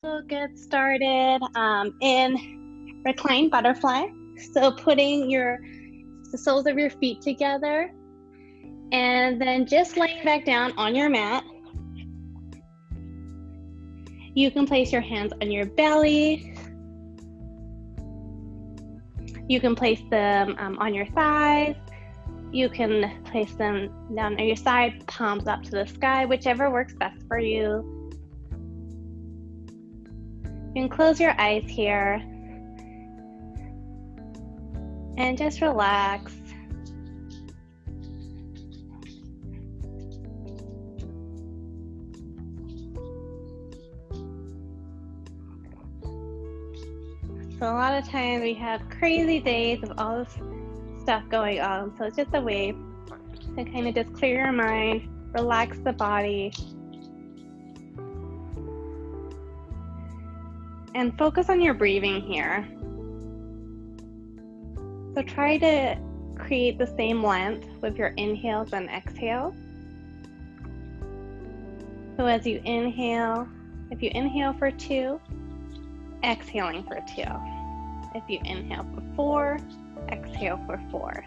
So get started in reclined butterfly. So putting the soles of your feet together and then just laying back down on your mat. You can place your hands on your belly. You can place them on your thighs. You can place them down on your side, palms up to the sky, whichever works best for you. You can close your eyes here and just relax. So a lot of times we have crazy days of all this stuff going on. So it's just a way to kind of just clear your mind, relax the body, and focus on your breathing here. So try to create the same length with your inhales and exhales. So as you inhale, if you inhale for 2, exhaling for 2. If you inhale for 4, exhale for 4.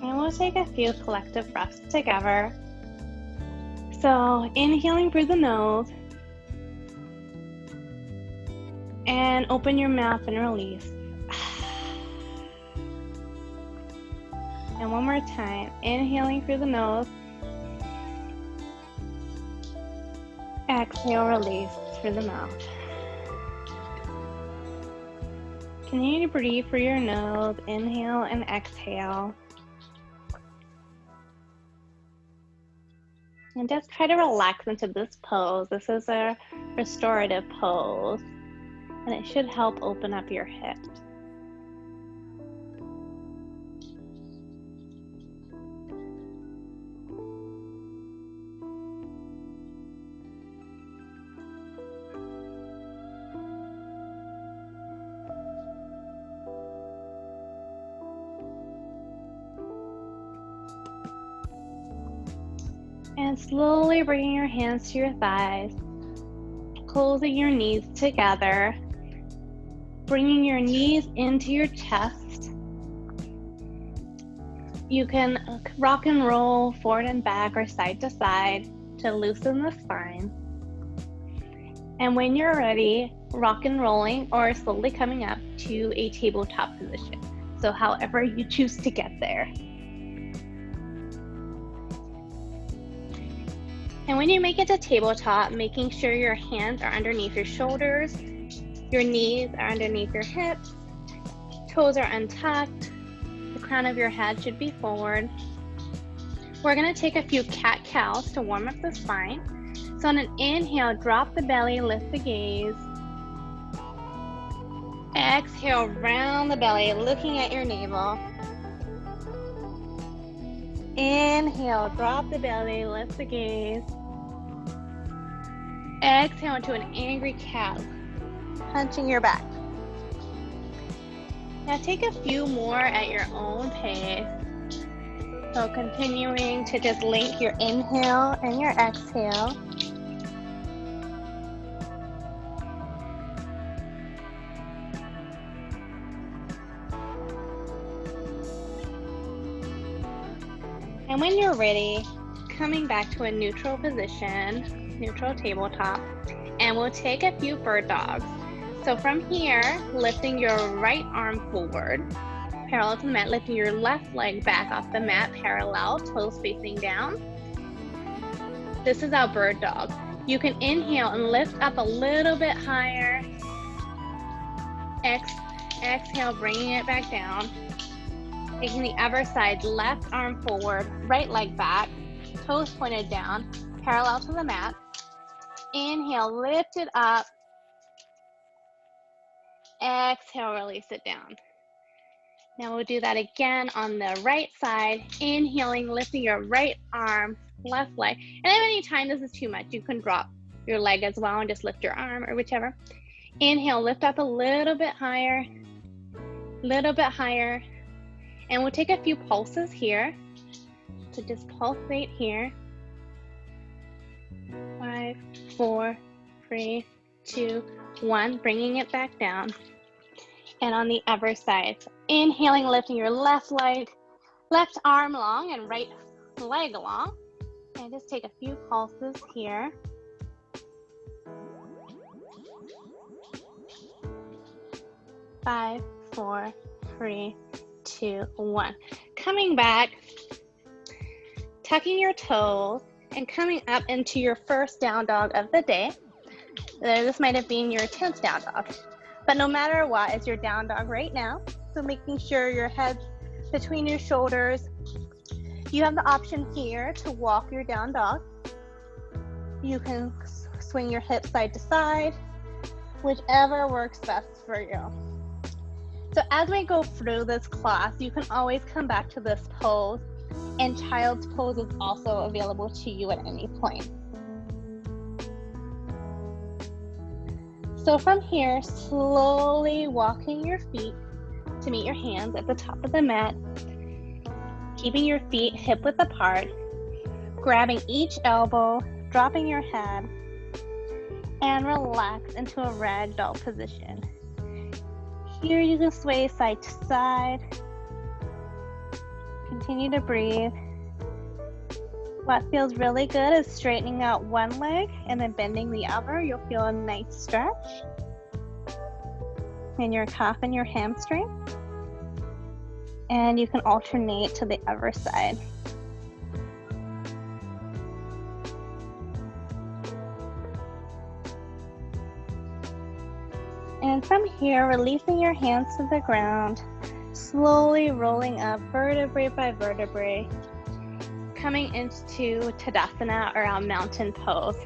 And we'll take a few collective breaths together. So inhaling through the nose and open your mouth and release. And one more time, inhaling through the nose. Exhale, release through the mouth. Continue to breathe through your nose, inhale and exhale. And just try to relax into this pose. This is a restorative pose, and it should help open up your hips. And slowly bringing your hands to your thighs, closing your knees together, bringing your knees into your chest. You can rock and roll forward and back or side to side to loosen the spine. And when you're ready, rock and rolling or slowly coming up to a tabletop position. So however you choose to get there. And when you make it to tabletop, making sure your hands are underneath your shoulders, your knees are underneath your hips, toes are untucked, the crown of your head should be forward. We're gonna take a few cat-cows to warm up the spine. So on an inhale, drop the belly, lift the gaze. Exhale, round the belly, looking at your navel. Inhale, drop the belly, lift the gaze. Exhale into an angry cat, punching your back. Now take a few more at your own pace. So continuing to just link your inhale and your exhale. And when you're ready, coming back to a neutral position, neutral tabletop, and we'll take a few bird dogs. So from here, lifting your right arm forward, parallel to the mat, lifting your left leg back off the mat, parallel, toes facing down. This is our bird dog. You can inhale and lift up a little bit higher. Exhale, bringing it back down. Taking the other side, left arm forward, right leg back, toes pointed down, parallel to the mat. Inhale, lift it up, Exhale, release it down. Now we'll do that again on the right side. Inhaling, lifting your right arm, left leg. And if any time this is too much, you can drop your leg as well and just lift your arm or whichever. Inhale, lift up a little bit higher, and we'll take a few pulses here. So just pulsate here. 5, 4, 3, 2, 1, bringing it back down. And on the other side, so inhaling, lifting your left arm long and right leg long. And just take a few pulses here. 5, 4, 3, 2, 1. Coming back, tucking your toes and coming up into your first down dog of the day. This might have been your 10th down dog, but no matter what, it's your down dog right now. So making sure your head's between your shoulders. You have the option here to walk your down dog. You can swing your hips side to side, whichever works best for you. So as we go through this class, you can always come back to this pose, and child's pose is also available to you at any point. So from here, slowly walking your feet to meet your hands at the top of the mat, keeping your feet hip width apart, grabbing each elbow, dropping your head, and relax into a ragdoll position. Here you can sway side to side. Continue to breathe. What feels really good is straightening out one leg and then bending the other. You'll feel a nice stretch in your calf and your hamstring. And you can alternate to the other side. And from here, releasing your hands to the ground, slowly rolling up vertebrae by vertebrae, coming into Tadasana, or our mountain pose.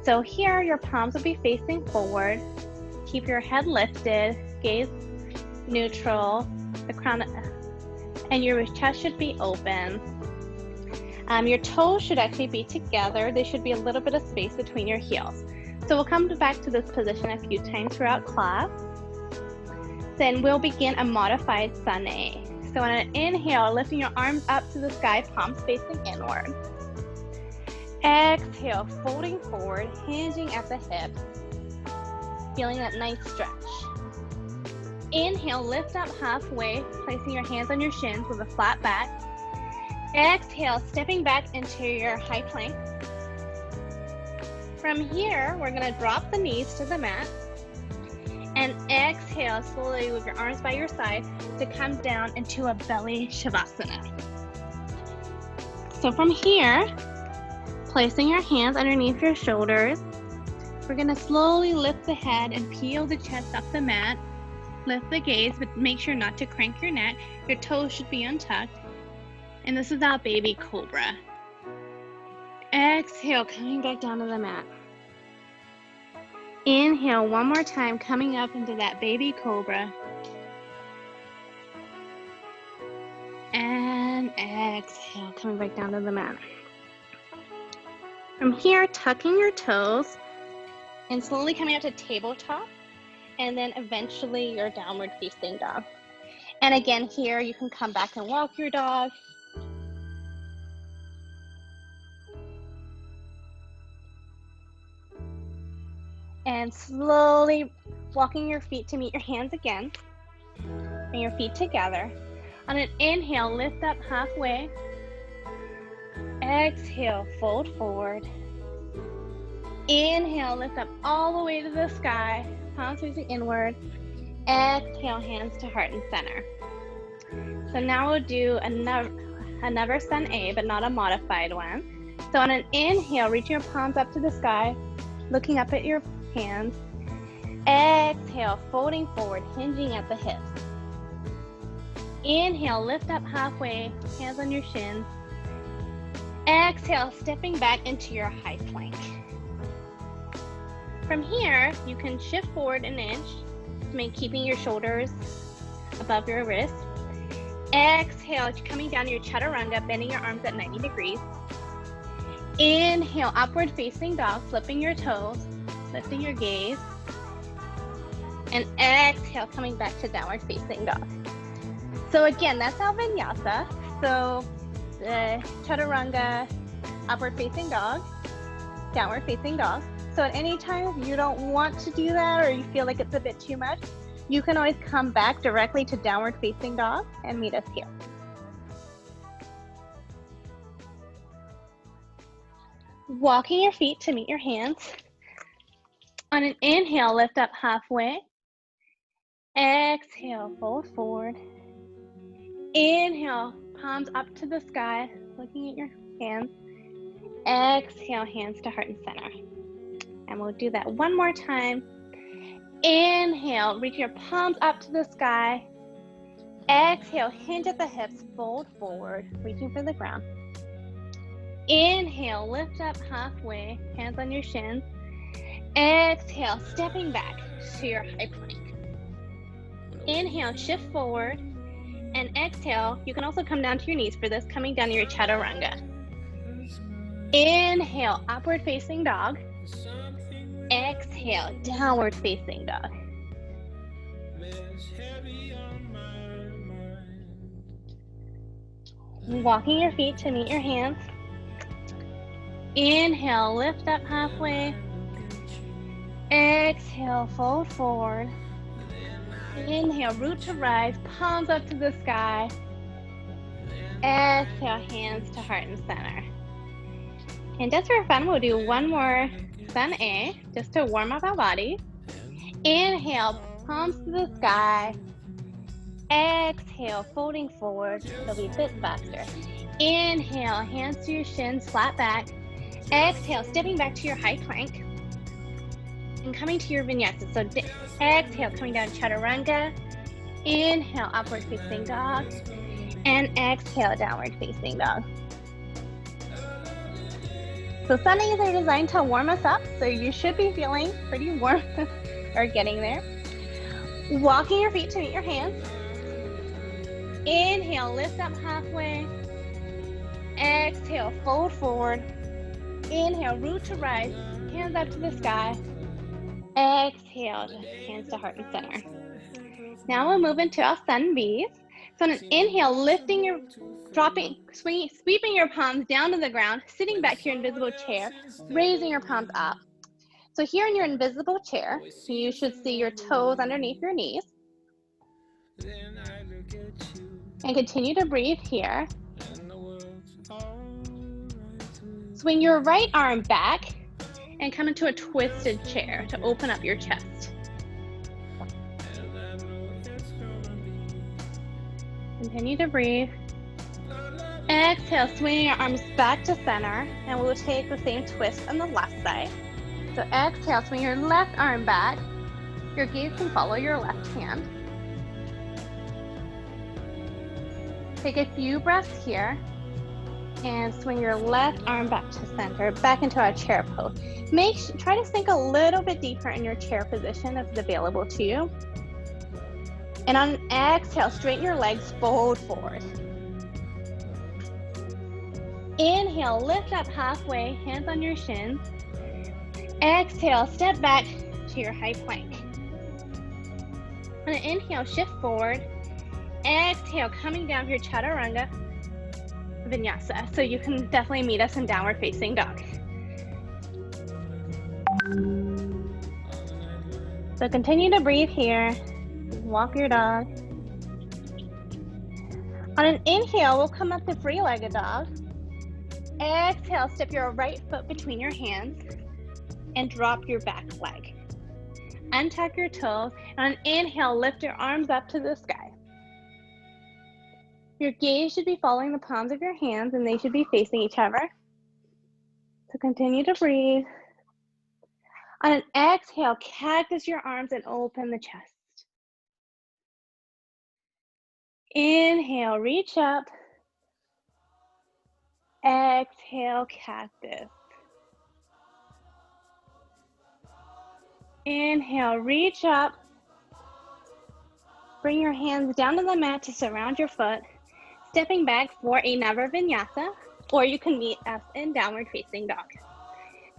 So here, your palms will be facing forward. Keep your head lifted, gaze neutral, the crown, and your chest should be open. Your toes should actually be together. There should be a little bit of space between your heels. So we'll come back to this position a few times throughout class. Then we'll begin a modified sun A. So on an inhale, lifting your arms up to the sky, palms facing inward. Exhale, folding forward, hinging at the hips, feeling that nice stretch. Inhale, lift up halfway, placing your hands on your shins with a flat back. Exhale, stepping back into your high plank. From here, we're going to drop the knees to the mat and exhale slowly with your arms by your side to come down into a belly shavasana. So from here, placing your hands underneath your shoulders, we're going to slowly lift the head and peel the chest up the mat. Lift the gaze, but make sure not to crank your neck. Your toes should be untucked. And this is our baby cobra. Exhale, coming back down to the mat. Inhale one more time, coming up into that baby cobra. And exhale, coming back down to the mat. From here, tucking your toes and slowly coming up to tabletop, and then eventually your downward facing dog. And again, here you can come back and walk your dog. And slowly walking your feet to meet your hands again. Bring your feet together. On an inhale, lift up halfway. Exhale, fold forward. Inhale, lift up all the way to the sky. Palms facing inward. Exhale, hands to heart and center. So now we'll do another sun A, but not a modified one. So on an inhale, reaching your palms up to the sky, looking up at your hands. Exhale, folding forward, hinging at the hips. Inhale, lift up halfway, hands on your shins. Exhale, stepping back into your high plank. From here, you can shift forward an inch keeping your shoulders above your wrist. Exhale, coming down to your chaturanga, bending your arms at 90 degrees. Inhale, upward facing dog, flipping your toes, lifting your gaze. And exhale, coming back to downward facing dog. So again, that's our vinyasa. So the chaturanga, upward facing dog, downward facing dog. So at any time if you don't want to do that or you feel like it's a bit too much, you can always come back directly to downward facing dog and meet us here. Walking your feet to meet your hands. On an inhale, lift up halfway. Exhale, fold forward. Inhale, palms up to the sky, looking at your hands. Exhale, hands to heart and center. And we'll do that one more time. Inhale, reach your palms up to the sky. Exhale, hinge at the hips, fold forward, reaching for the ground. Inhale, lift up halfway, hands on your shins. Exhale, stepping back to your high plank. Inhale, shift forward. And exhale, you can also come down to your knees for this, coming down to your chaturanga. Inhale, upward facing dog. Exhale, downward facing dog. Walking your feet to meet your hands. Inhale, lift up halfway. Exhale, fold forward. Inhale, root to rise, palms up to the sky. Exhale, hands to heart and center. And just for fun, we'll do one more sun A, just to warm up our body. Inhale, palms to the sky. Exhale, folding forward. It'll be a bit faster. Inhale, hands to your shins, flat back. Exhale, stepping back to your high plank. And coming to your vinyasa. So exhale, coming down chaturanga. Inhale, upward facing dog. And exhale, downward facing dog. So Sundays are designed to warm us up, so you should be feeling pretty warm or getting there. Walking your feet to meet your hands. Inhale, lift up halfway. Exhale, fold forward. Inhale, root to rise, hands up to the sky. Exhale, hands to heart and center. Now we'll move into our sun B's. So on an inhale, lifting your, sweeping your palms down to the ground, sitting back to your invisible chair, raising your palms up. So here in your invisible chair, you should see your toes underneath your knees. And continue to breathe here. Swing your right arm back and come into a twisted chair to open up your chest. Continue to breathe. Exhale, swing your arms back to center, and we'll take the same twist on the left side. So exhale, swing your left arm back. Your gaze can follow your left hand. Take a few breaths here, and swing your left arm back to center, back into our chair pose. Try to sink a little bit deeper in your chair position if it's available to you. And on an exhale, straighten your legs, fold forward. Inhale, lift up halfway, hands on your shins. Exhale, step back to your high plank. On an inhale, shift forward. Exhale, coming down to your chaturanga vinyasa. So you can definitely meet us in downward facing dog. So continue to breathe here. Walk your dog. On an inhale, we'll come up to three-legged dog. Exhale, step your right foot between your hands and drop your back leg. Untuck your toes. And on an inhale, lift your arms up to the sky. Your gaze should be following the palms of your hands and they should be facing each other. So continue to breathe. On an exhale, cactus your arms and open the chest. Inhale, reach up. Exhale, cactus. Inhale, reach up. Bring your hands down to the mat to surround your foot, stepping back for another vinyasa, or you can meet us in downward facing dog.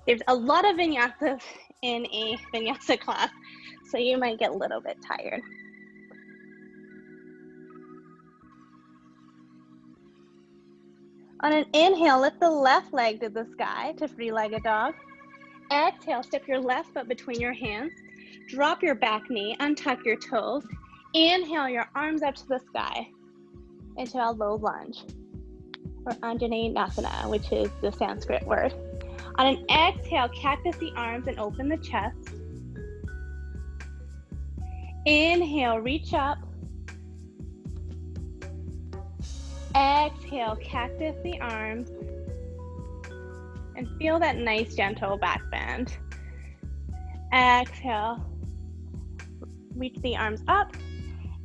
There's a lot of vinyasas in a vinyasa class, so you might get a little bit tired. On an inhale, lift the left leg to the sky to three-legged dog. Exhale, step your left foot between your hands. Drop your back knee, untuck your toes. Inhale your arms up to the sky into a low lunge, or Anjaneyasana, which is the Sanskrit word. On an exhale, cactus the arms and open the chest. Inhale, reach up. Exhale, cactus the arms. And feel that nice gentle back bend. Exhale, reach the arms up.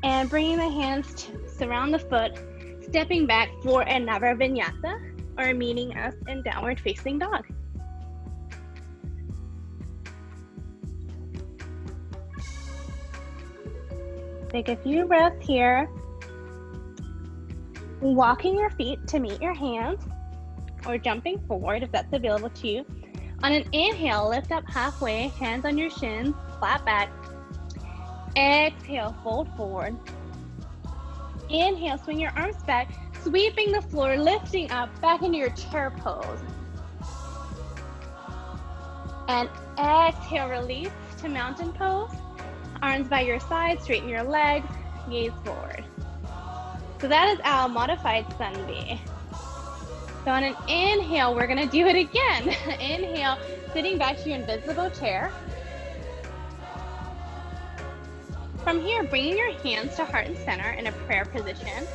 And bringing the hands to surround the foot, stepping back for another vinyasa, or meeting us in downward facing dog. Take a few breaths here. Walking your feet to meet your hands, or jumping forward if that's available to you. On an inhale, lift up halfway, hands on your shins, flat back. Exhale, fold forward. Inhale, swing your arms back, sweeping the floor, lifting up, back into your chair pose. And exhale, release to mountain pose. Arms by your side, straighten your legs, gaze forward. So that is our modified sun B. So on an inhale, we're gonna do it again. Inhale, sitting back to your invisible chair. From here, bringing your hands to heart and center in a prayer position.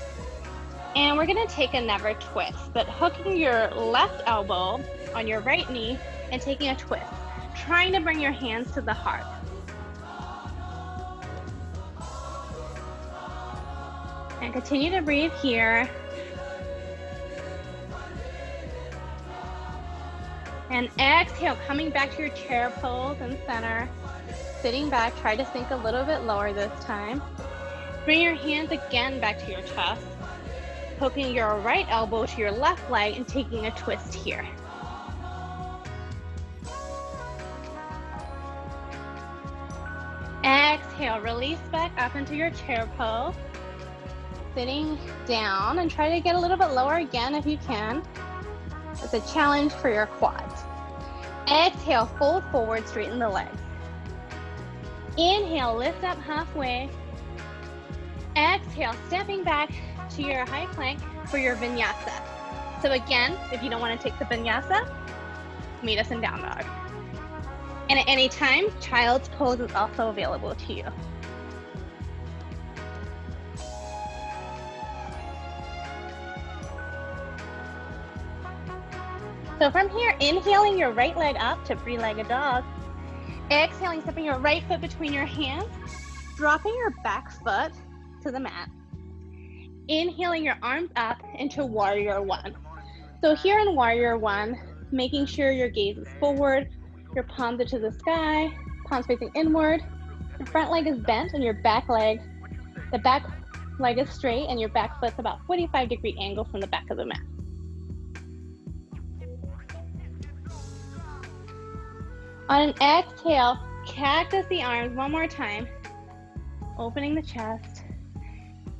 And we're gonna take another twist, but hooking your left elbow on your right knee and taking a twist, trying to bring your hands to the heart. And continue to breathe here. And exhale, coming back to your chair pose and center. Sitting back, try to sink a little bit lower this time. Bring your hands again back to your chest. Hooking your right elbow to your left leg and taking a twist here. Exhale, release back up into your chair pose. Sitting down and try to get a little bit lower again if you can. It's a challenge for your quads. Exhale, fold forward, straighten the legs. Inhale, lift up halfway. Exhale, stepping back to your high plank for your vinyasa. So again, if you don't want to take the vinyasa, meet us in down dog. And at any time, child's pose is also available to you. So from here, inhaling your right leg up to three-legged dog. Exhaling, stepping your right foot between your hands, dropping your back foot to the mat. Inhaling your arms up into warrior one. So here in warrior one, making sure your gaze is forward, your palms are to the sky, palms facing inward, your front leg is bent and your back leg, the back leg is straight and your back foot's about 45-degree angle from the back of the mat. On an exhale, cactus the arms one more time, opening the chest.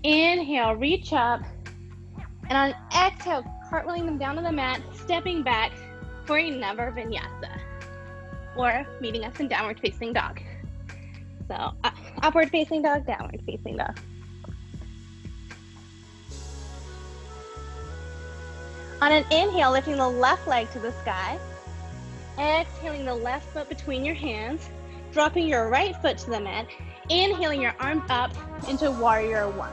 Inhale, reach up, and on an exhale, cartwheeling them down to the mat, stepping back for another vinyasa, or meeting us in downward facing dog. So upward facing dog, downward facing dog. On an inhale, lifting the left leg to the sky. Exhaling the left foot between your hands, dropping your right foot to the mat, inhaling your arms up into warrior one.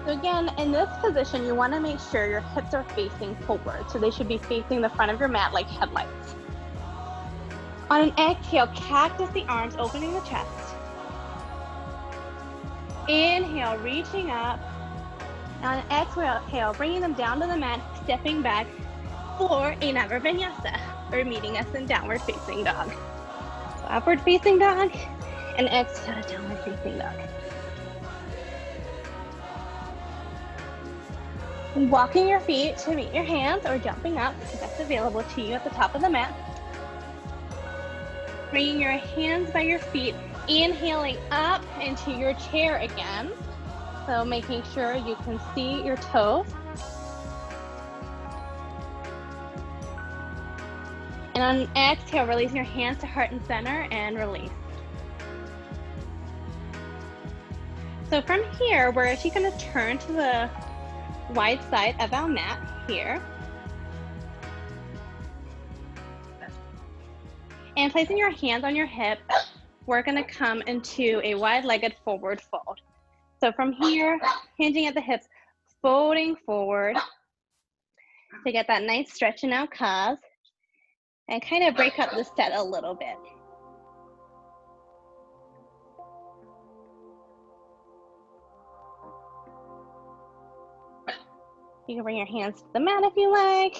So again, in this position, you want to make sure your hips are facing forward. So they should be facing the front of your mat like headlights. On an exhale, cactus the arms, opening the chest. Inhale, reaching up. On an exhale, bringing them down to the mat, stepping back for another vinyasa, or meeting us in downward facing dog. So upward facing dog, and exhale to downward facing dog. Walking your feet to meet your hands or jumping up if that's available to you at the top of the mat. Bringing your hands by your feet, inhaling up into your chair again. So making sure you can see your toes. And on exhale, releasing your hands to heart and center and release. So from here, we're actually going to turn to the wide side of our mat here. And placing your hands on your hip, we're going to come into a wide-legged forward fold. So from here, hinging at the hips, folding forward to get that nice stretch in our calves and kind of break up the set a little bit. You can bring your hands to the mat if you like.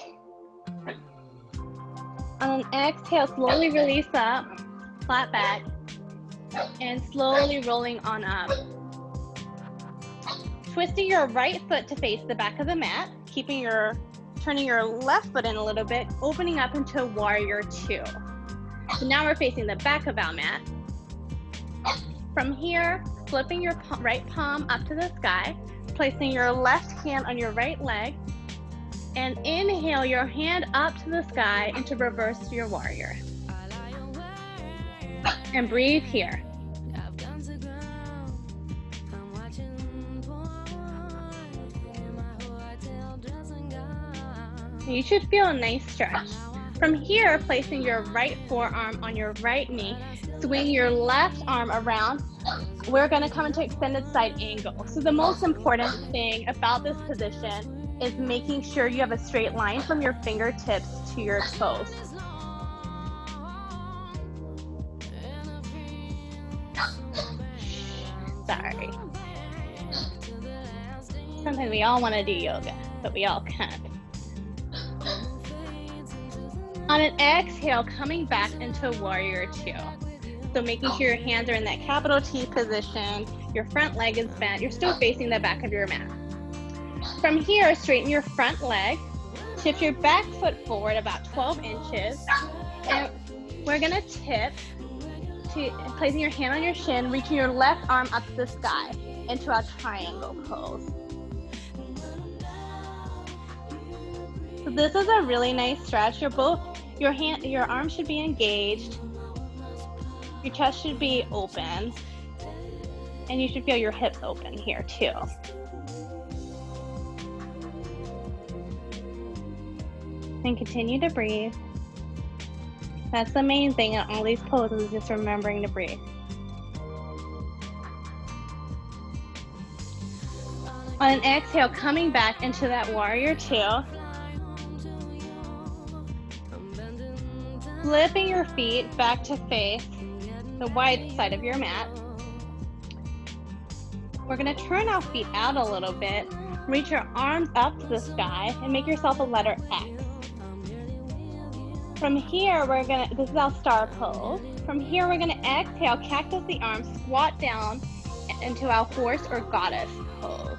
On an exhale, slowly release up, flat back, and slowly rolling on up. Twisting your right foot to face the back of the mat, turning your left foot in a little bit, opening up into warrior two. So now we're facing the back of our mat. From here, flipping your right palm up to the sky, placing your left hand on your right leg, and inhale your hand up to the sky into reverse your warrior. And breathe here. You should feel a nice stretch. From here, placing your right forearm on your right knee, swing your left arm around. We're going to come into extended side angle. So the most important thing about this position is making sure you have a straight line from your fingertips to your toes. Sorry. Sometimes we all want to do yoga, but we all can't. On an exhale, coming back into warrior two. So making sure your hands are in that capital T position, your front leg is bent, you're still facing the back of your mat. From here, straighten your front leg, shift your back foot forward about 12 inches, and we're gonna tip to placing your hand on your shin, reaching your left arm up to the sky into our triangle pose. So this is a really nice stretch. Your arms should be engaged, your chest should be open, and you should feel your hips open here too. And continue to breathe. That's the main thing in all these poses, is just remembering to breathe. On an exhale, coming back into that warrior two. Flipping your feet back to face the wide side of your mat. We're going to turn our feet out a little bit, reach your arms up to the sky, and make yourself a letter X. From here, this is our star pose. From here, we're going to exhale, cactus the arms, squat down into our horse or goddess pose.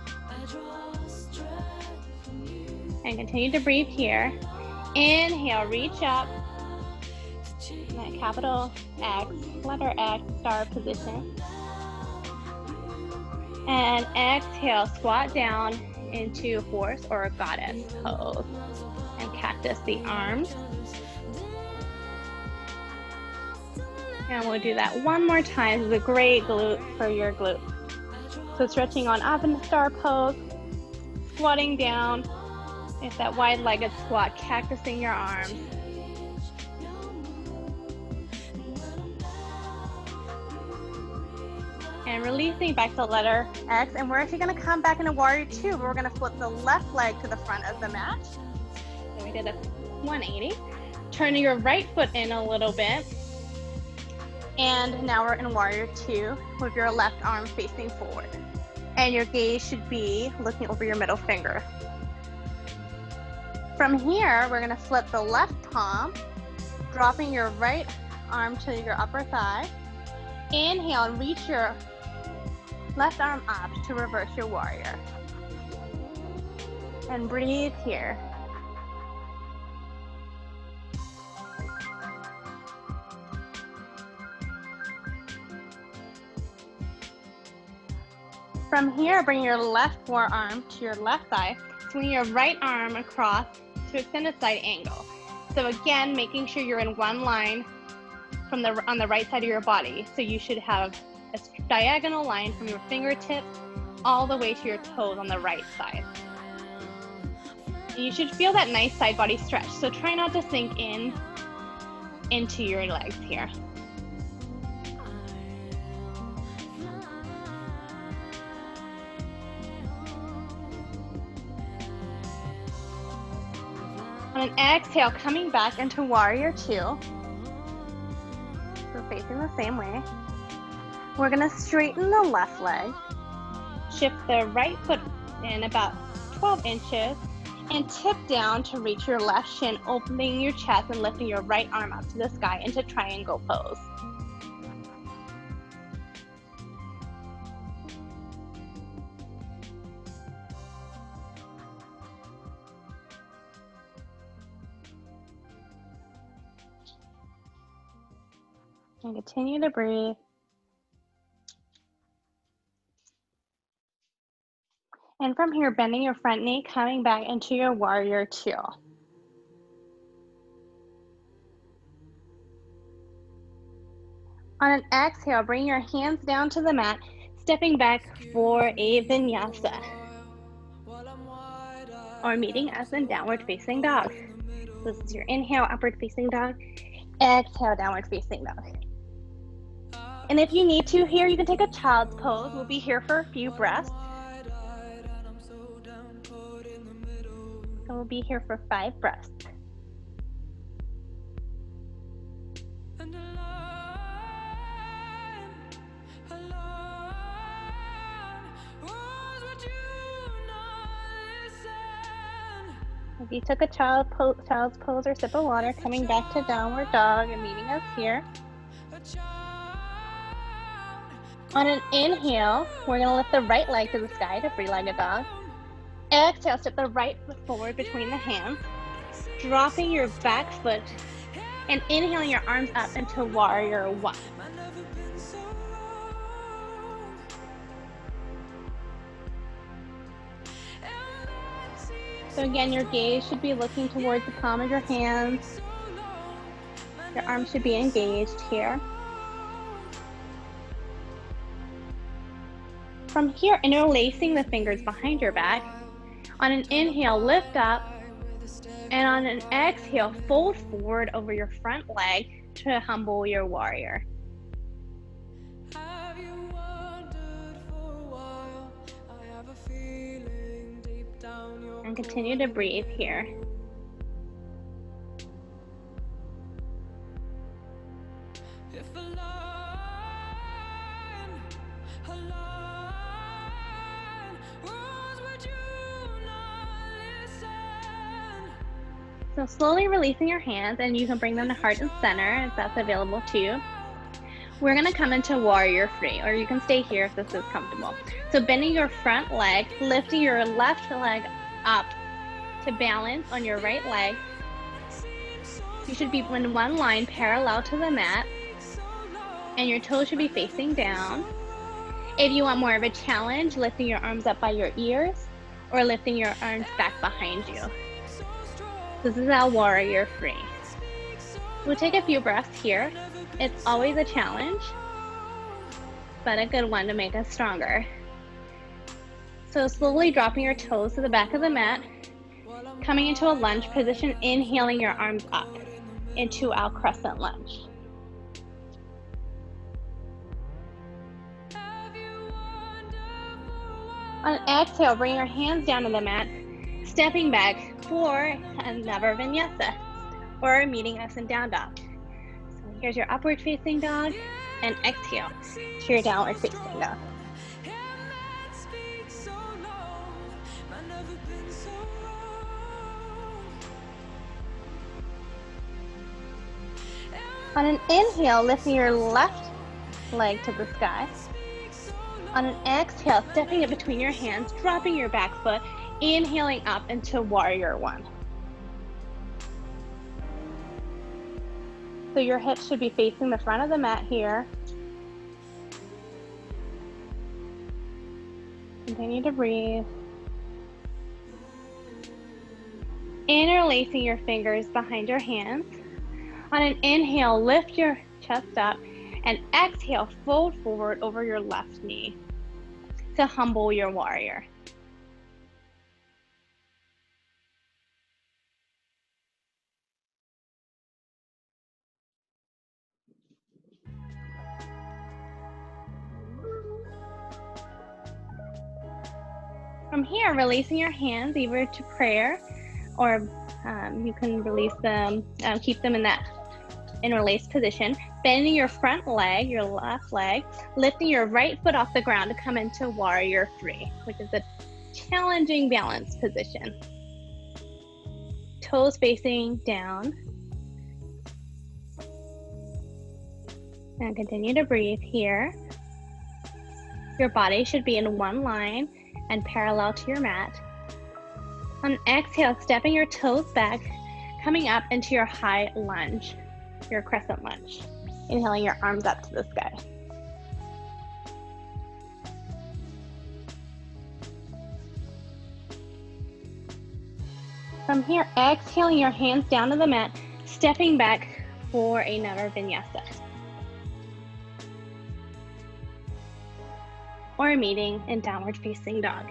And continue to breathe here. Inhale, reach up. That capital X, letter X, star position. And exhale, squat down into horse or goddess pose. And cactus the arms. And we'll do that one more time. This is a great glute for your glutes. So stretching on up in the star pose, squatting down. It's that wide-legged squat, cactusing your arms. And releasing back to letter X. And we're actually going to come back into warrior two, but we're going to flip the left leg to the front of the mat. So we did a 180. Turning your right foot in a little bit. And now we're in warrior two with your left arm facing forward. And your gaze should be looking over your middle finger. From here, we're going to flip the left palm, dropping your right arm to your upper thigh. Inhale and reach your left arm up to reverse your warrior. And breathe here. From here, bring your left forearm to your left thigh. Swing your right arm across to extended side angle. So again, making sure you're in one line on the right side of your body. So you should have a diagonal line from your fingertips all the way to your toes on the right side. And you should feel that nice side body stretch. So try not to sink into your legs here. On an exhale, coming back into Warrior Two. So facing the same way. We're gonna straighten the left leg, shift the right foot in about 12 inches, and tip down to reach your left shin, opening your chest and lifting your right arm up to the sky into triangle pose. And continue to breathe. And from here, bending your front knee, coming back into your Warrior Two. On an exhale, bring your hands down to the mat, stepping back for a Vinyasa, or meeting us in Downward Facing Dog. This is your inhale, Upward Facing Dog. Exhale, Downward Facing Dog. And if you need to here, you can take a child's pose. We'll be here for a few breaths. So we'll be here for 5 breaths. If you took a child's pose or sip of water, coming back to Downward Dog and meeting us here. On an inhale, we're going to lift the right leg to the sky to three-legged dog. Exhale, step the right foot forward between the hands, dropping your back foot and inhaling your arms up into Warrior One. So again, your gaze should be looking towards the palm of your hands. Your arms should be engaged here. From here, interlacing the fingers behind your back. On an inhale, lift up. And on an exhale, fold forward over your front leg to humble your warrior. And continue to breathe here. So slowly releasing your hands, and you can bring them to heart and center if that's available to you. We're gonna come into Warrior Three, or you can stay here if this is comfortable. So bending your front leg, lifting your left leg up to balance on your right leg. You should be in one line parallel to the mat, and your toes should be facing down. If you want more of a challenge, lifting your arms up by your ears or lifting your arms back behind you. This is our Warrior Three. We'll take a few breaths here. It's always a challenge, but a good one to make us stronger. So slowly dropping your toes to the back of the mat, coming into a lunge position, inhaling your arms up into our crescent lunge. On an exhale, bring your hands down to the mat, stepping back for another Vinyasa, or meeting us in down dog. So here's your upward facing dog, and exhale to your downward facing dog. On an inhale, lifting your left leg to the sky. On an exhale, stepping it between your hands, dropping your back foot, Inhaling up into warrior one. So your hips should be facing the front of the mat here. Continue to breathe. Interlacing your fingers behind your hands. On an inhale, lift your chest up, and exhale, fold forward over your left knee to humble your warrior. From here, releasing your hands either to prayer, or you can release them, keep them in that interlaced position. Bending your front leg, your left leg, lifting your right foot off the ground to come into warrior three, which is a challenging balance position. Toes facing down. And continue to breathe here. Your body should be in one line and parallel to your mat. On exhale, stepping your toes back, coming up into your high lunge, your crescent lunge. Inhaling your arms up to the sky. From here, exhaling your hands down to the mat, stepping back for another vinyasa. Or meeting in downward facing dog.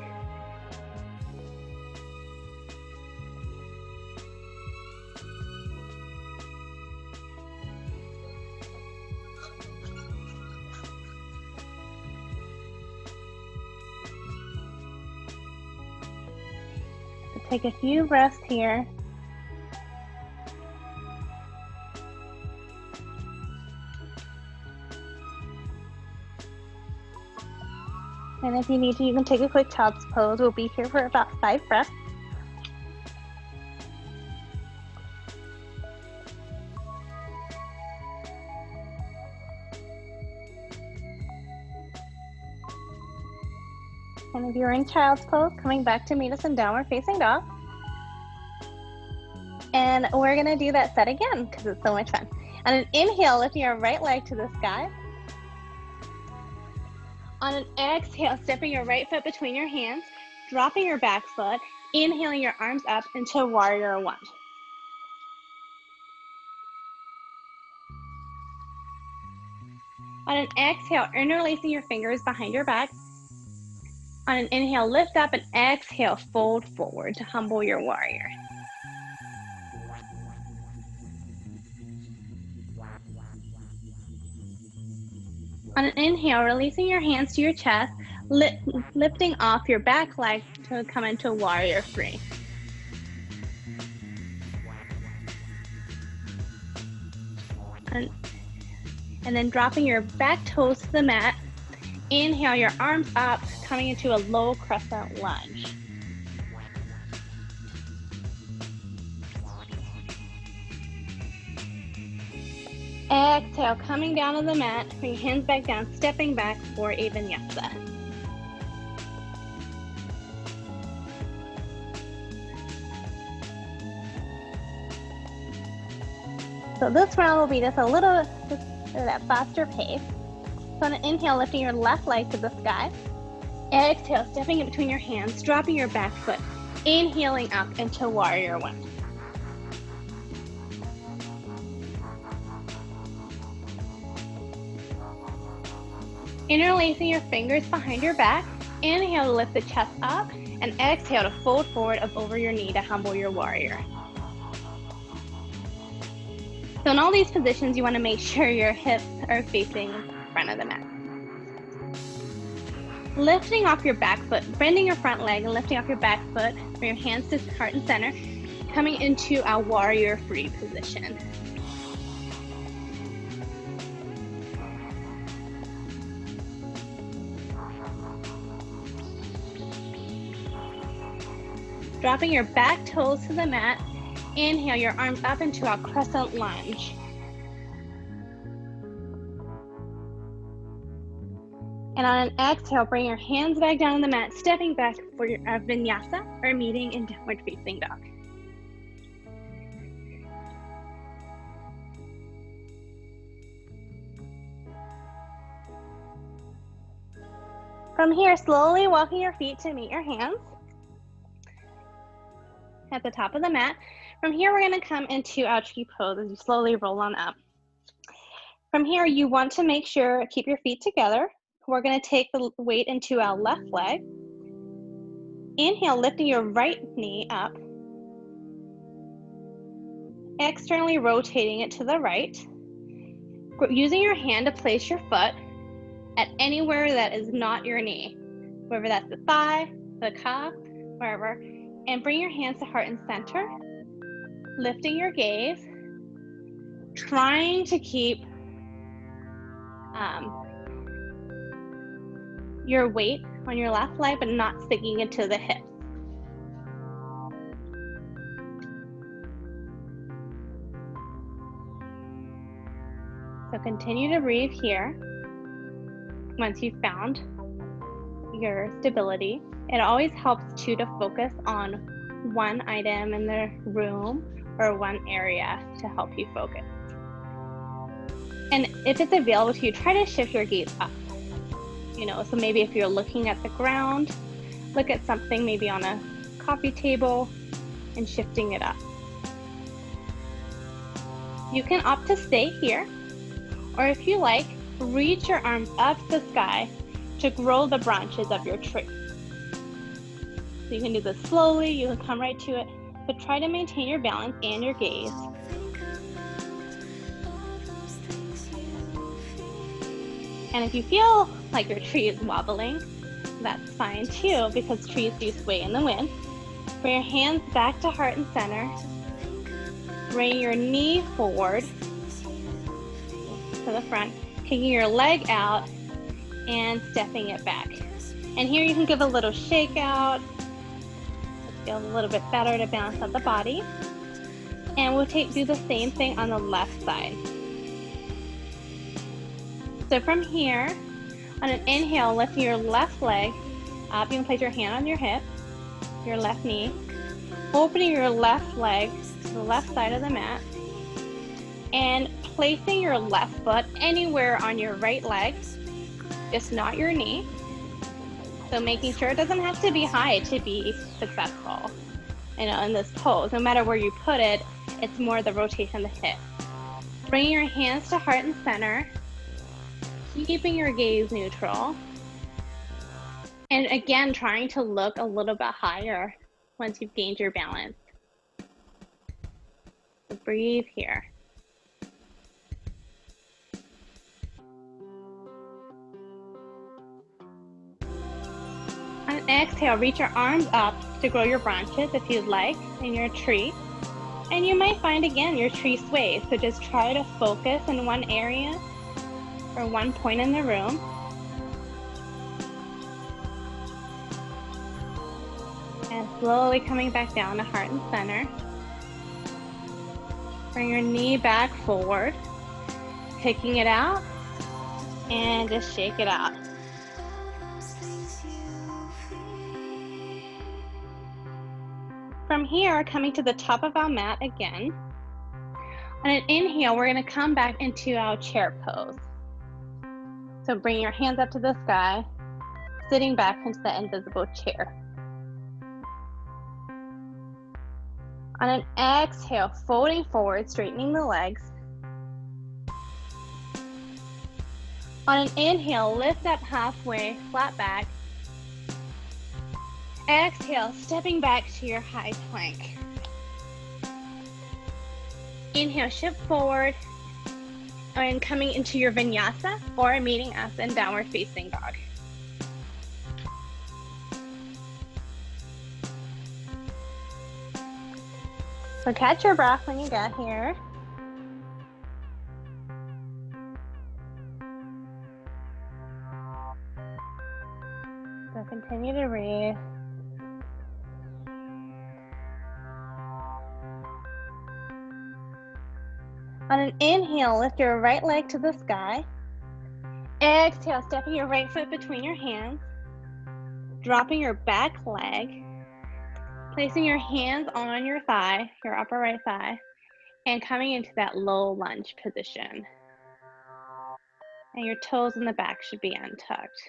So take a few breaths here. And if you need to, you can take a quick child's pose. We'll be here for about 5 breaths. And if you're in child's pose, coming back to meet us in downward facing dog. And we're gonna do that set again because it's so much fun. On an inhale, lifting your right leg to the sky. On an exhale, stepping your right foot between your hands, dropping your back foot, inhaling your arms up into warrior one. On an exhale, interlacing your fingers behind your back. On an inhale, lift up, and exhale, fold forward to humble your warrior. On an inhale, releasing your hands to your chest, lifting off your back leg to come into warrior three. And then dropping your back toes to the mat. Inhale your arms up, coming into a low crescent lunge. Exhale, coming down to the mat, bring your hands back down, stepping back for a vinyasa. So this round will be just a little at that faster pace. So on an inhale, lifting your left leg to the sky. Exhale, stepping in between your hands, dropping your back foot, inhaling up into warrior one. Interlacing your fingers behind your back. Inhale to lift the chest up, and exhale to fold forward up over your knee to humble your warrior. So in all these positions, you want to make sure your hips are facing the front of the mat. Lifting off your back foot, bending your front leg and lifting off your back foot, bring your hands to heart and center, coming into our warrior three position. Dropping your back toes to the mat. Inhale your arms up into a crescent lunge. And on an exhale, bring your hands back down on the mat, stepping back for your Vinyasa or meeting in downward facing dog. From here, slowly walking your feet to meet your hands at the top of the mat. From here, we're gonna come into our tree pose as you slowly roll on up. From here, you want to make sure, keep your feet together. We're gonna take the weight into our left leg. Inhale, lifting your right knee up. Externally rotating it to the right. Using your hand to place your foot at anywhere that is not your knee, whether that's the thigh, the calf, wherever, and bring your hands to heart and center, lifting your gaze, trying to keep your weight on your left leg, but not sinking into the hips. So continue to breathe here. Once you've found your stability, it always helps too to focus on one item in the room or one area to help you focus. And if it's available to you, try to shift your gaze up. So maybe if you're looking at the ground, look at something maybe on a coffee table and shifting it up. You can opt to stay here, or if you like, reach your arms up to the sky to grow the branches of your tree. So you can do this slowly, you can come right to it, but try to maintain your balance and your gaze. And if you feel like your tree is wobbling, that's fine too, because trees do sway in the wind. Bring your hands back to heart and center. Bring your knee forward to the front, kicking your leg out and stepping it back. And here you can give a little shake out. It feels a little bit better to balance out the body. And we'll do the same thing on the left side. So from here, on an inhale, lifting your left leg up, you can place your hand on your hip, your left knee, opening your left leg to the left side of the mat, and placing your left foot anywhere on your right leg, just not your knee. So making sure it doesn't have to be high to be successful, in this pose. No matter where you put it, it's more the rotation of the hip. Bringing your hands to heart and center, keeping your gaze neutral. And again, trying to look a little bit higher once you've gained your balance. So breathe here. On an exhale, reach your arms up to grow your branches if you'd like in your tree. And you might find again your tree sways. So just try to focus in one area or one point in the room. And slowly coming back down to heart and center. Bring your knee back forward, picking it out, and just shake it out. From here, coming to the top of our mat again. On an inhale, we're going to come back into our chair pose. So bring your hands up to the sky, sitting back into the invisible chair. On an exhale, folding forward, straightening the legs. On an inhale, lift up halfway, flat back. Exhale, stepping back to your high plank. Inhale, shift forward, and coming into your Vinyasa or meeting us in downward facing dog. So catch your breath when you get here. So continue to breathe. On an inhale, lift your right leg to the sky. Exhale, stepping your right foot between your hands, dropping your back leg, placing your hands on your thigh, your upper right thigh, and coming into that low lunge position. And your toes in the back should be untucked.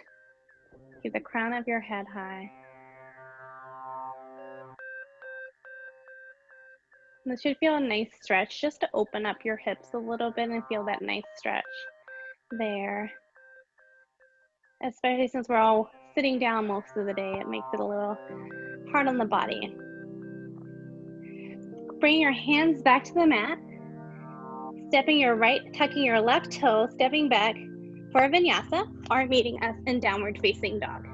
Keep the crown of your head high. And this should feel a nice stretch just to open up your hips a little bit and feel that nice stretch there. Especially since we're all sitting down most of the day, it makes it a little hard on the body. Bring your hands back to the mat. Stepping your right, tucking your left toe, stepping back for a vinyasa, or meeting us in downward facing dog.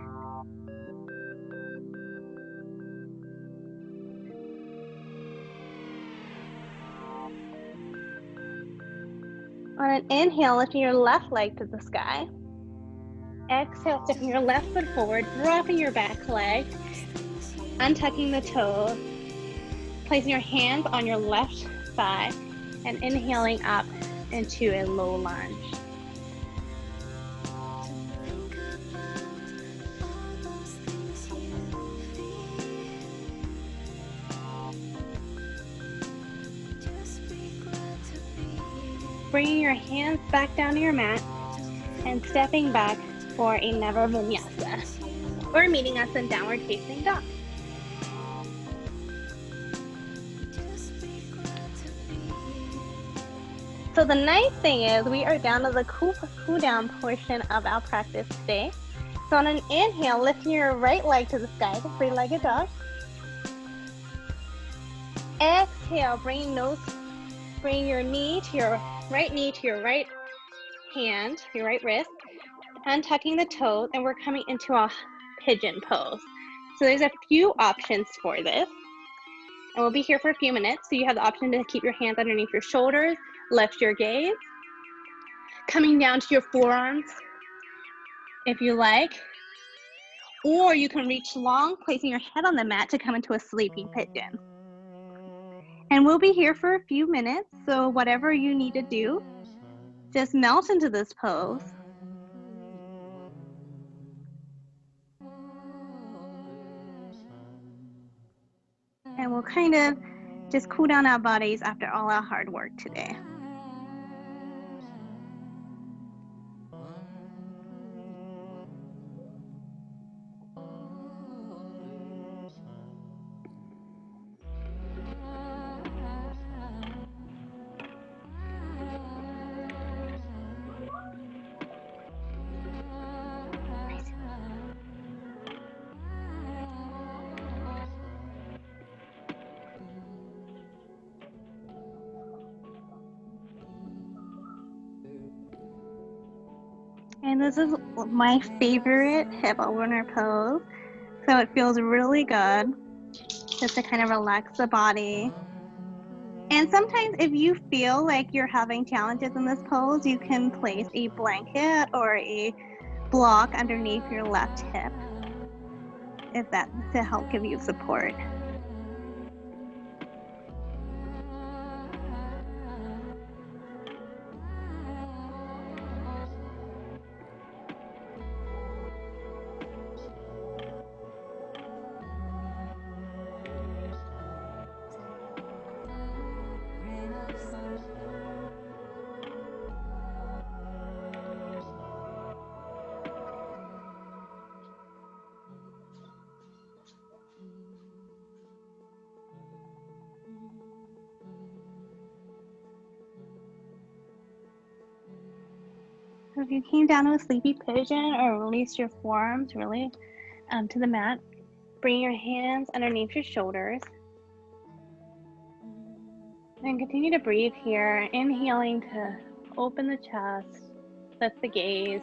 On an inhale, lifting your left leg to the sky. Exhale, stepping your left foot forward, dropping your back leg, untucking the toes, placing your hands on your left thigh, and inhaling up into a low lunge. Bringing your hands back down to your mat and stepping back for another vinyasa, or meeting us in downward facing dog. So the nice thing is we are down to the cool down portion of our practice today. So on an inhale, lifting your right leg to the sky, the three-legged dog. Exhale, bring your knee to your right hand, your right wrist, untucking the toes, and we're coming into a pigeon pose. So there's a few options for this, and we'll be here for a few minutes. So you have the option to keep your hands underneath your shoulders, lift your gaze, coming down to your forearms if you like, or you can reach long, placing your head on the mat to come into a sleeping pigeon. And we'll be here for a few minutes, so whatever you need to do, just melt into this pose. And we'll kind of just cool down our bodies after all our hard work today. And this is my favorite hip opener pose. So it feels really good just to kind of relax the body. And sometimes if you feel like you're having challenges in this pose, you can place a blanket or a block underneath your left hip, if that to help give you support. So if you came down to a sleepy pigeon or release your forearms really to the mat, bring your hands underneath your shoulders. And continue to breathe here, inhaling to open the chest, lift the gaze.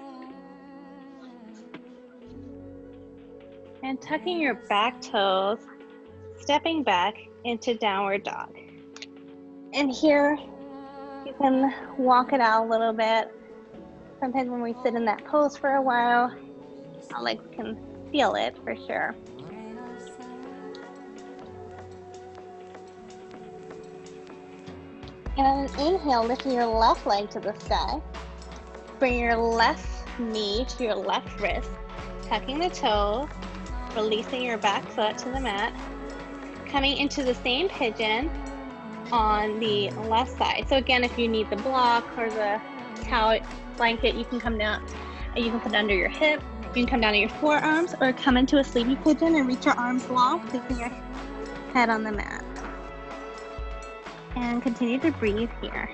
And tucking your back toes, stepping back into downward dog. And here, you can walk it out a little bit. Sometimes when we sit in that pose for a while, our legs can feel it for sure. And on an inhale, lifting your left leg to the sky. Bring your left knee to your left wrist, tucking the toes, releasing your back foot to the mat, coming into the same pigeon on the left side. So again, if you need the block or the towel blanket, you can come down and you can put it under your hip. You can come down to your forearms or come into a sleepy pigeon and reach your arms long, placing your head on the mat. And continue to breathe here.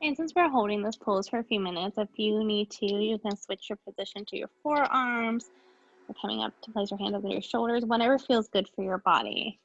And since we're holding this pose for a few minutes, if you need to, you can switch your position to your forearms or coming up to place your hand over your shoulders, whatever feels good for your body.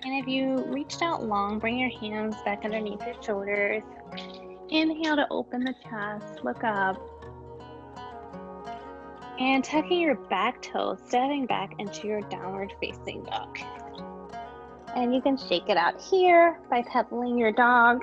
And if you reached out long, bring your hands back underneath your shoulders. Inhale to open the chest, look up. And tucking your back toes, stepping back into your downward facing dog. And you can shake it out here by pedaling your dog.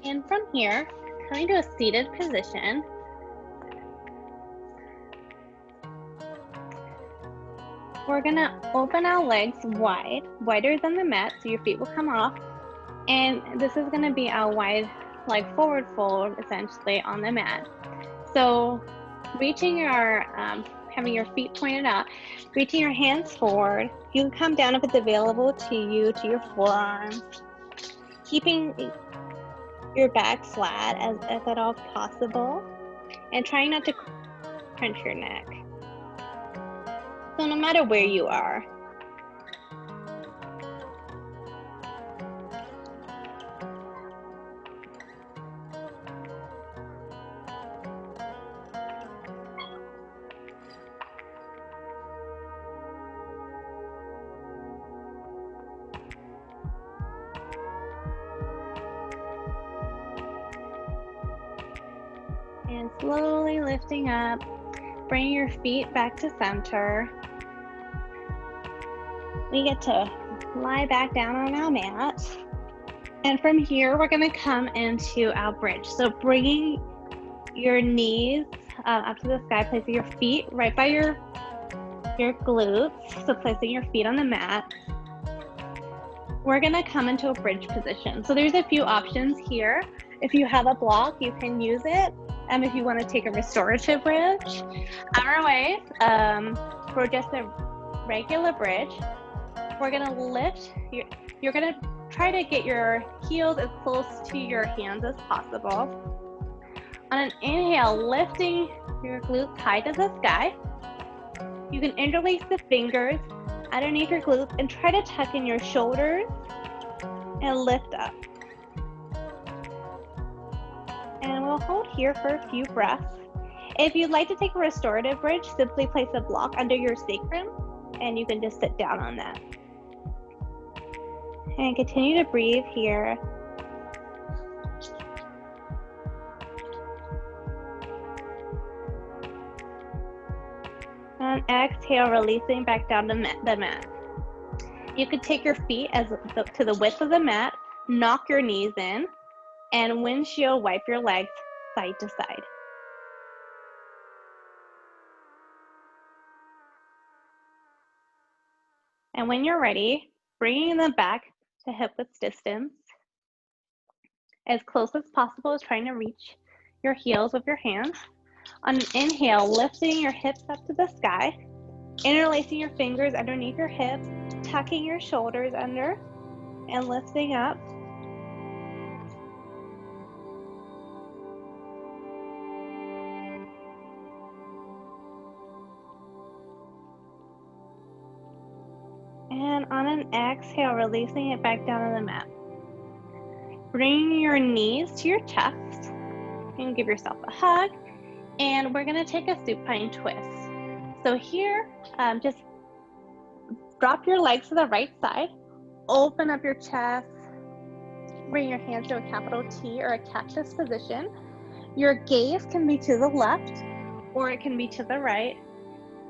And from here, coming to a seated position, we're gonna open our legs wide, wider than the mat, so your feet will come off. And this is gonna be our wide leg forward fold, essentially, on the mat. So reaching your, having your feet pointed out, reaching your hands forward, you can come down if it's available to you, to your forearms, keeping your back flat as at all possible, and trying not to crunch your neck. So no matter where you are. And slowly lifting up, bring your feet back to center. We get to lie back down on our mat. And from here, we're gonna come into our bridge. So bringing your knees up to the sky, placing your feet right by your glutes. So placing your feet on the mat. We're gonna come into a bridge position. So there's a few options here. If you have a block, you can use it. If you want to take a restorative bridge. Otherwise, for just a regular bridge, we're gonna lift, you're gonna try to get your heels as close to your hands as possible. On an inhale, lifting your glutes high to the sky. You can interlace the fingers underneath your glutes and try to tuck in your shoulders and lift up. And we'll hold here for a few breaths. If you'd like to take a restorative bridge, simply place a block under your sacrum and you can just sit down on that. And continue to breathe here. And exhale, releasing back down to the mat. You could take your feet to the width of the mat, knock your knees in, and windshield wipe your legs side to side. And when you're ready, bringing them back to hip width distance, as close as possible as trying to reach your heels with your hands. On an inhale, lifting your hips up to the sky, interlacing your fingers underneath your hips, tucking your shoulders under, and lifting up. And on an exhale, releasing it back down to the mat. Bring your knees to your chest and give yourself a hug. And we're gonna take a supine twist. So here, just drop your legs to the right side, open up your chest, bring your hands to a capital T or a cactus position. Your gaze can be to the left or it can be to the right,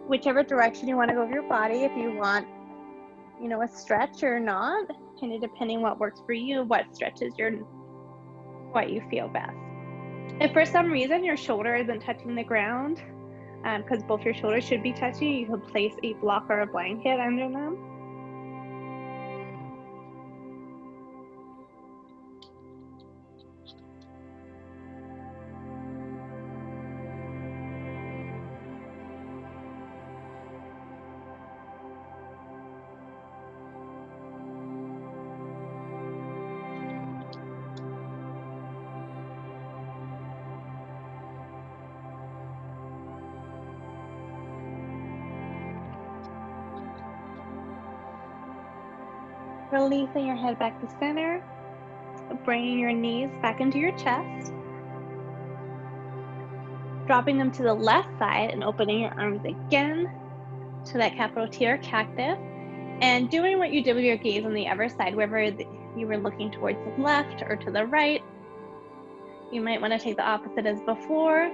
whichever direction you wanna go with your body. If you want, a stretch or not, kind of depending what works for you, what stretches what you feel best. If for some reason your shoulder isn't touching the ground, because both your shoulders should be touching, you can place a block or a blanket under them. Releasing your head back to center, bringing your knees back into your chest, dropping them to the left side and opening your arms again to that capital T or cactus, and doing what you did with your gaze on the other side, whether you were looking towards the left or to the right. You might want to take the opposite as before.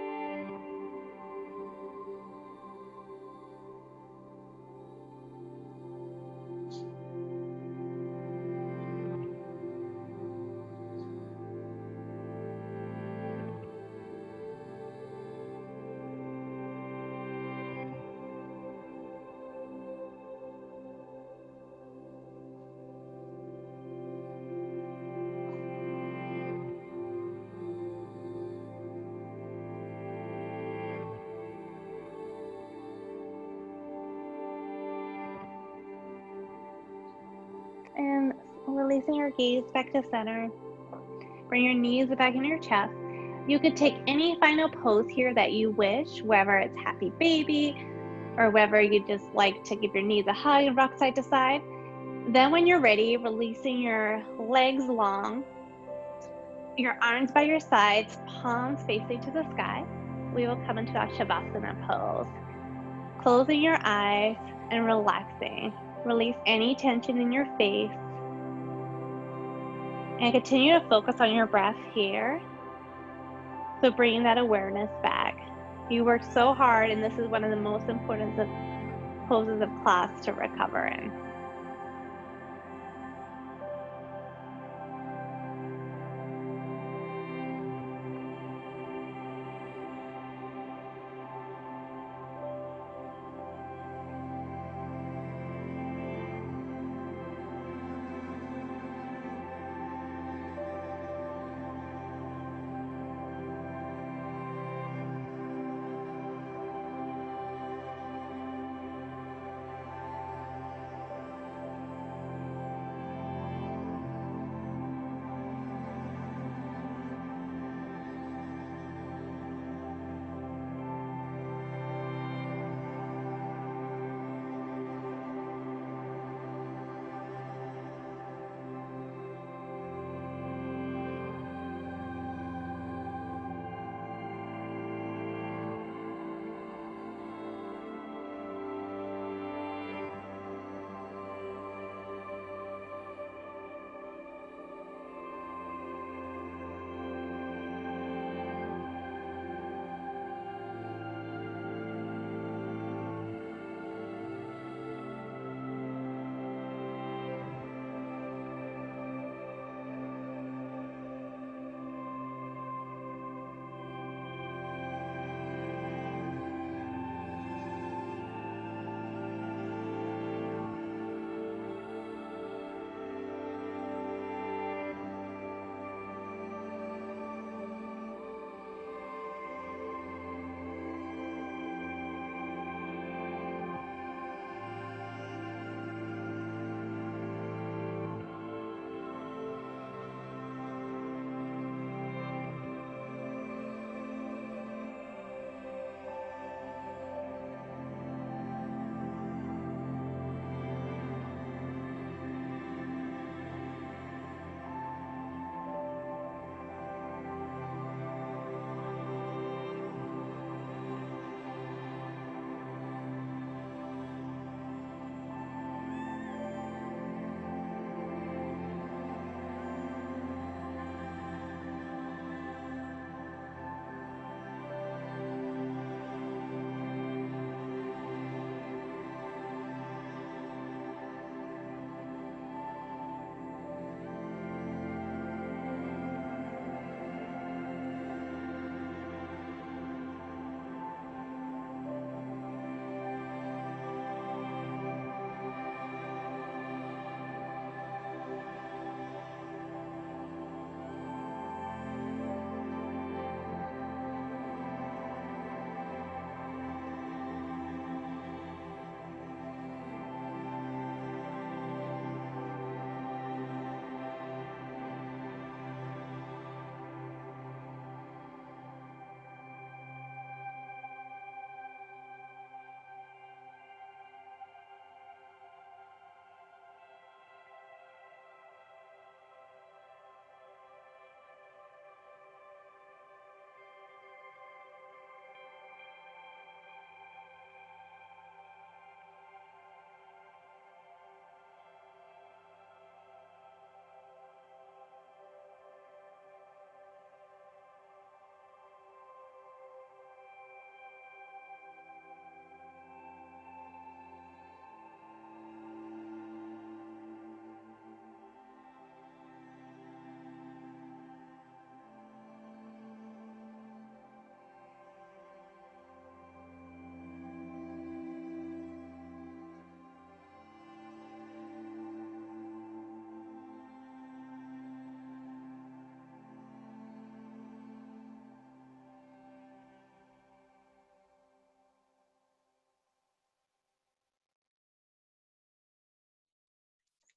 And releasing your gaze back to center. Bring your knees back into your chest. You could take any final pose here that you wish, whether it's happy baby or whether you just like to give your knees a hug and rock side to side. Then when you're ready, releasing your legs long, your arms by your sides, palms facing to the sky, we will come into our Shavasana pose. Closing your eyes and relaxing. Release any tension in your face. And continue to focus on your breath here. So bringing that awareness back. You worked so hard, and this is one of the most important poses of class to recover in.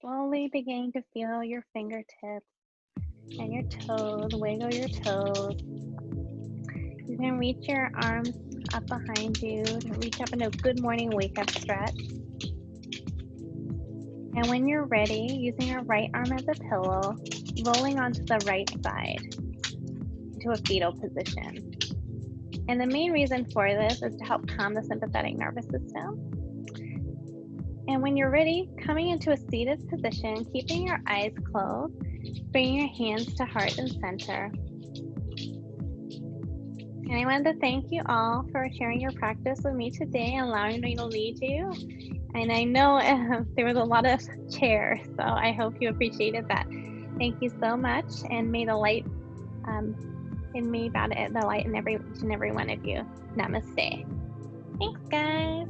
Slowly beginning to feel your fingertips and your toes, wiggle your toes. You can reach your arms up behind you to reach up into a good morning wake up stretch. And when you're ready, using your right arm as a pillow, rolling onto the right side into a fetal position. And the main reason for this is to help calm the sympathetic nervous system. And when you're ready, coming into a seated position, keeping your eyes closed, bringing your hands to heart and center. And I wanted to thank you all for sharing your practice with me today and allowing me to lead you. And I know there was a lot of chair, so I hope you appreciated that. Thank you so much, and may the light in me, about it, the light in each and every one of you. Namaste. Thanks, guys.